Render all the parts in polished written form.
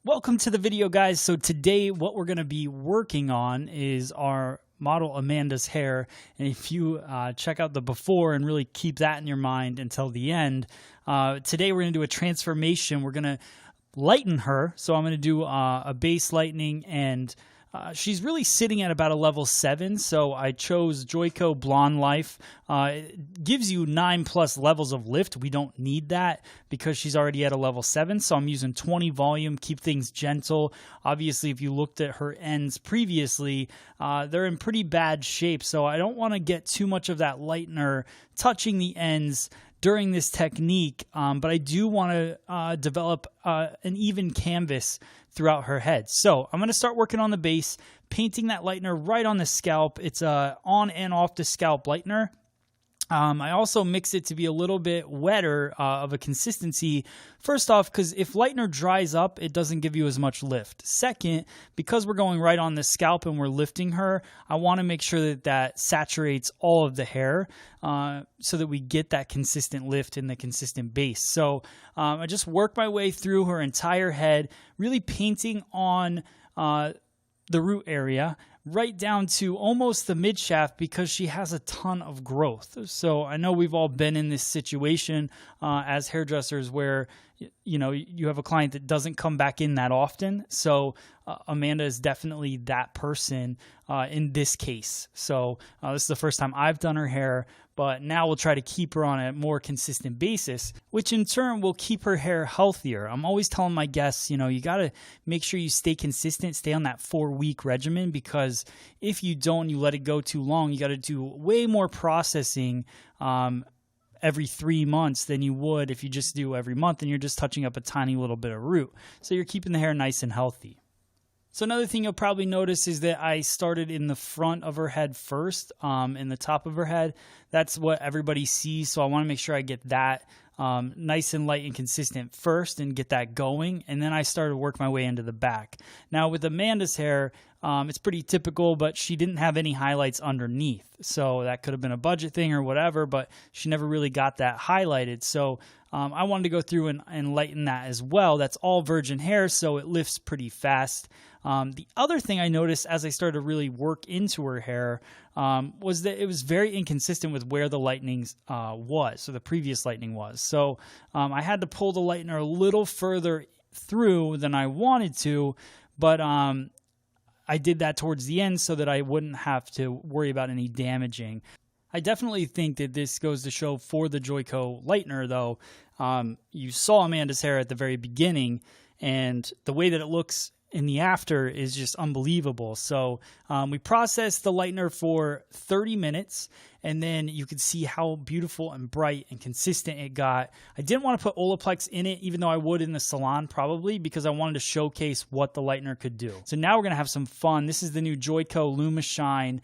Welcome to the video, guys. So today what we're going to be working on is our model Amanda's hair. And if you check out the before and really keep that in your mind until the end, today we're going to do a transformation. We're going to lighten her. So I'm going to do a base lightening, and she's really sitting at about a level 7, so I chose Joico Blonde Life. It gives you 9+ levels of lift. We don't need that because she's already at a level 7, so I'm using 20 volume, keep things gentle. Obviously, if you looked at her ends previously, they're in pretty bad shape, so I don't want to get too much of that lightener touching the ends during this technique, but I do want to develop an even canvas throughout her head. So I'm going to start working on the base, painting that lightener right on the scalp. It's a on and off the scalp lightener. I also mix it to be a little bit wetter of a consistency. First off, because if lightener dries up, it doesn't give you as much lift. Second, because we're going right on the scalp and we're lifting her, I want to make sure that that saturates all of the hair so that we get that consistent lift and the consistent base. So I just work my way through her entire head, really painting on the root area, right down to almost the mid shaft because she has a ton of growth. So I know we've all been in this situation as hairdressers where you have a client that doesn't come back in that often. So Amanda is definitely that person in this case. So this is the first time I've done her hair, but now we'll try to keep her on a more consistent basis, which in turn will keep her hair healthier. I'm always telling my guests, you got to make sure you stay consistent, stay on that 4-week regimen, because if you don't, you let it go too long, you got to do way more processing every 3 months than you would if you just do every month and you're just touching up a tiny little bit of root. So you're keeping the hair nice and healthy. So another thing you'll probably notice is that I started in the front of her head first, in the top of her head. That's what everybody sees, so I want to make sure I get that nice and light and consistent first and get that going, and then I started to work my way into the back. Now with Amanda's hair, it's pretty typical, but she didn't have any highlights underneath, so that could have been a budget thing or whatever, but she never really got that highlighted. So I wanted to go through and lighten that as well. That's all virgin hair, so it lifts pretty fast. The other thing I noticed as I started to really work into her hair was that it was very inconsistent with where the lightning was, so the previous lightning was. So I had to pull the lightener a little further through than I wanted to, but I did that towards the end so that I wouldn't have to worry about any damaging. I definitely think that this goes to show for the Joico lightener, though. You saw Amanda's hair at the very beginning, and the way that it looks in the after is just unbelievable. So we processed the lightener for 30 minutes, and then you could see how beautiful and bright and consistent it got. I didn't want to put Olaplex in it, even though I would in the salon probably, because I wanted to showcase what the lightener could do. So now we're going to have some fun. This is the new Joico Lumishine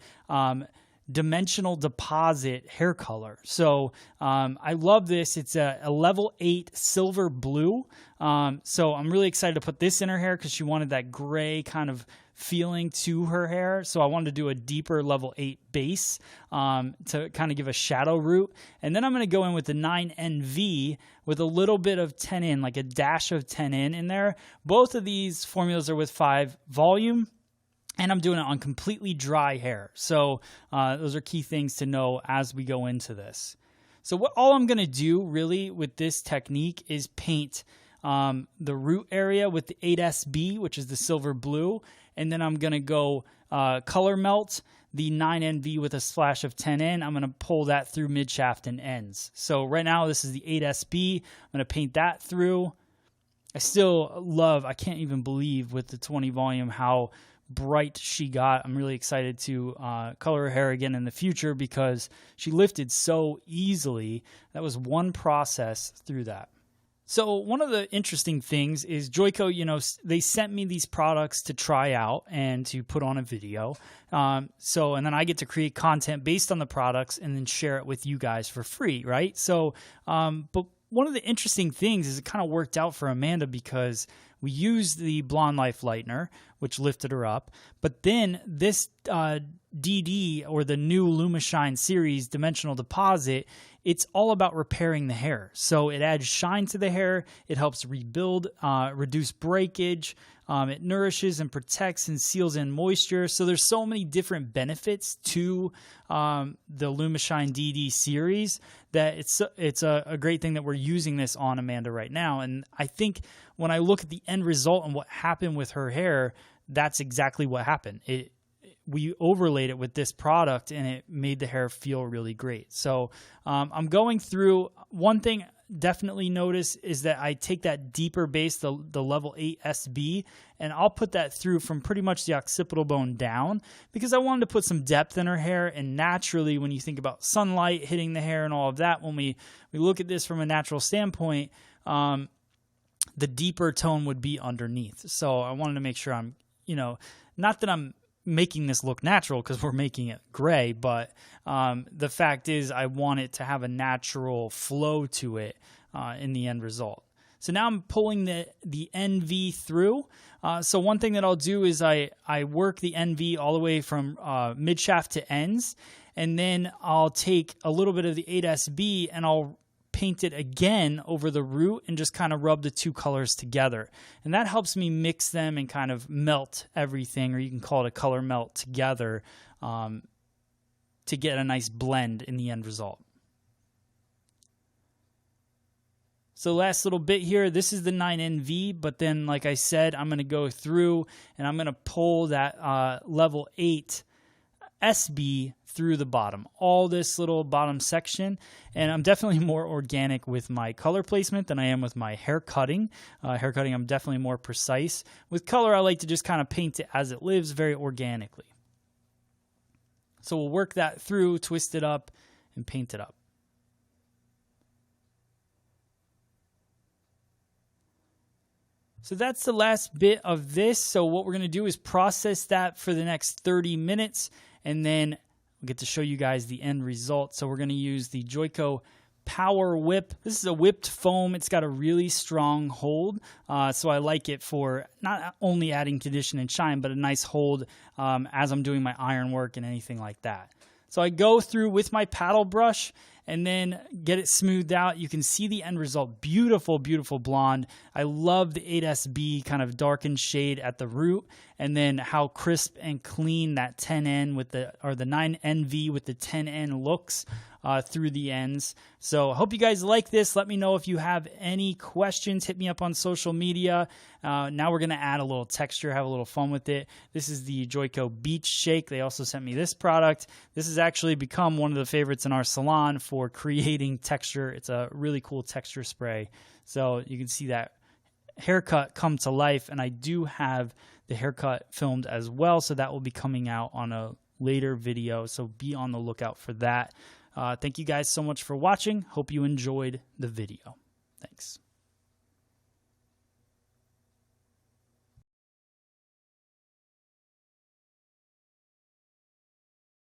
dimensional deposit hair color. So I love this. It's a level 8 silver blue. So I'm really excited to put this in her hair because she wanted that gray kind of feeling to her hair. So I wanted to do a deeper level 8 base to kind of give a shadow root. And then I'm going to go in with the 9NV with a little bit of 10N, like a dash of 10N in there. Both of these formulas are with 5 volume. And I'm doing it on completely dry hair. So those are key things to know as we go into this. So all I'm going to do really with this technique is paint the root area with the 8SB, which is the silver blue. And then I'm going to go color melt the 9NV with a splash of 10N. I'm going to pull that through mid shaft and ends. So right now this is the 8SB. I'm going to paint that through. I still love, I can't even believe with the 20 volume how bright she got. I'm really excited to color her hair again in the future because she lifted so easily. That was one process through that. So one of the interesting things is Joico, they sent me these products to try out and to put on a video. And then I get to create content based on the products and then share it with you guys for free, right? So, but one of the interesting things is it kind of worked out for Amanda because we used the Blonde Life lightener, which lifted her up. But then this DD, or the new Lumishine series dimensional deposit, it's all about repairing the hair. So it adds shine to the hair. It helps rebuild, reduce breakage. It nourishes and protects and seals in moisture. So there's so many different benefits to the LumiShine DD series that it's a great thing that we're using this on Amanda right now. And I think when I look at the end result and what happened with her hair, that's exactly what happened. We overlaid it with this product and it made the hair feel really great. So I'm going through, one thing definitely notice is that I take that deeper base, the level 8 SB, and I'll put that through from pretty much the occipital bone down because I wanted to put some depth in her hair. And naturally, when you think about sunlight hitting the hair and all of that, when we look at this from a natural standpoint, the deeper tone would be underneath. So I wanted to make sure I'm, not that I'm making this look natural because we're making it gray, but the fact is I want it to have a natural flow to it in the end result. So now I'm pulling the NV through. So one thing that I'll do is I work the NV all the way from mid shaft to ends, and then I'll take a little bit of the 8SB and I'll paint it again over the root and just kind of rub the two colors together. And that helps me mix them and kind of melt everything, or you can call it a color melt together, to get a nice blend in the end result. So last little bit here, this is the 9NV, but then like I said, I'm going to go through and I'm going to pull that level 8 SB through the bottom, all this little bottom section. And I'm definitely more organic with my color placement than I am with my hair cutting. I'm definitely more precise. With color, I like to just kind of paint it as it lives, very organically. So we'll work that through, twist it up, and paint it up. So that's the last bit of this. So what we're going to do is process that for the next 30 minutes, and then we'll get to show you guys the end result. So we're going to use the Joico Power Whip. This is a whipped foam. It's got a really strong hold, so I like it for not only adding condition and shine, but a nice hold as I'm doing my iron work and anything like that. So I go through with my paddle brush and then get it smoothed out. You can see the end result. Beautiful, beautiful blonde. I love the 8SB kind of darkened shade at the root, and then how crisp and clean that 10N with the 9NV with the 10N looks through the ends. So I hope you guys like this. Let me know if you have any questions. Hit me up on social media. Now we're going to add a little texture, have a little fun with it. This is the Joico Beach Shake. They also sent me this product. This has actually become one of the favorites in our salon for creating texture. It's a really cool texture spray. So you can see that haircut come to life, and I do have the haircut filmed as well, so that will be coming out on a later video, so be on the lookout for that. Thank you guys so much for watching. Hope you enjoyed the video.